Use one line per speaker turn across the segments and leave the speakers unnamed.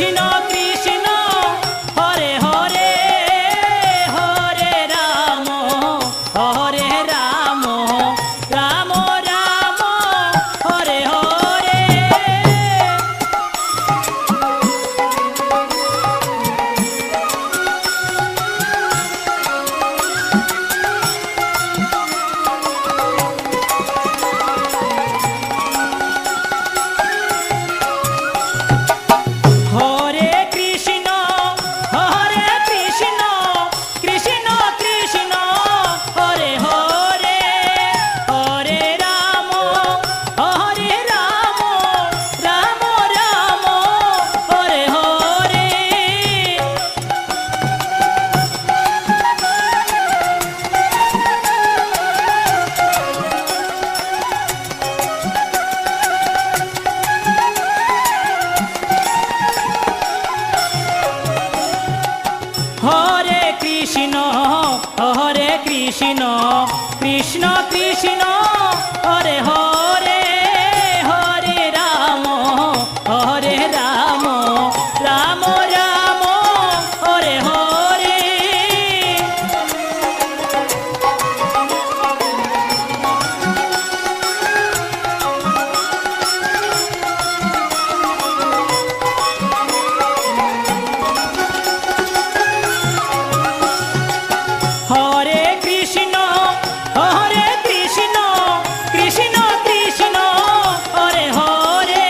Krishna Krishna Krishna Hare Hare Hare Ram Hare Ram Ram Ram Hare Hare Hare Krishna Krishna Krishna Hare Hare Hare Ram Ram Ram Hare Hare Hare Krishna Krishna Krishna Hare Hare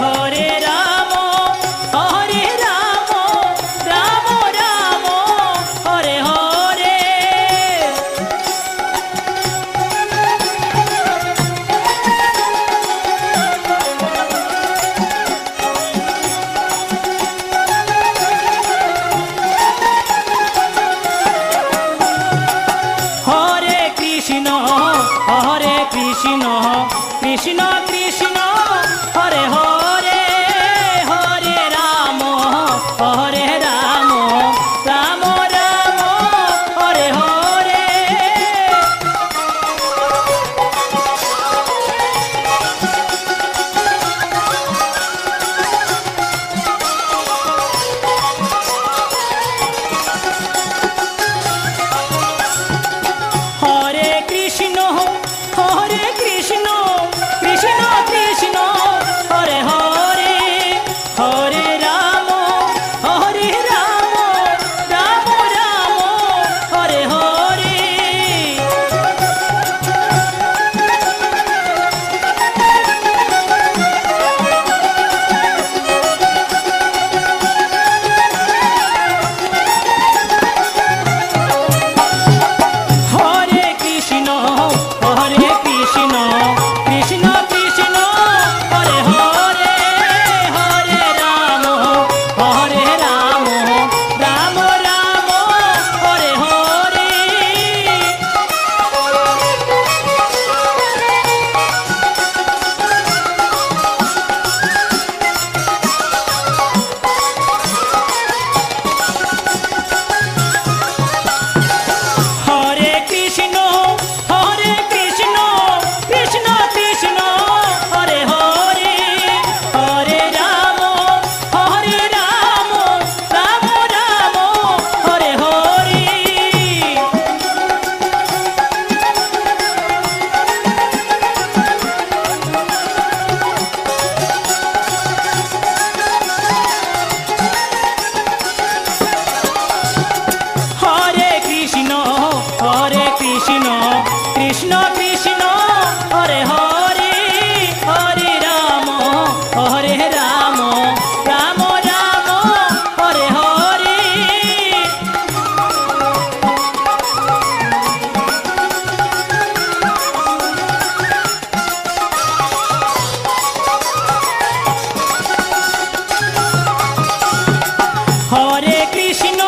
Hare Ram Ram Ram Hare Hare Hare Krishna Krishna Krishna Hare Hare Hare Ram Ram Ram Hare Hare Hare Krishna Krishna Krishna Krishna Hare Hare Hare Ram Ram Ram Hare Hare Hare Krishna Krishna Krishna Hare Hare Hare Ram Ram Ram Hare Hare Hare Krishna Krishna Krishna Hare Hare Hare Ram Ram Ram Hare Hare Hare Krishna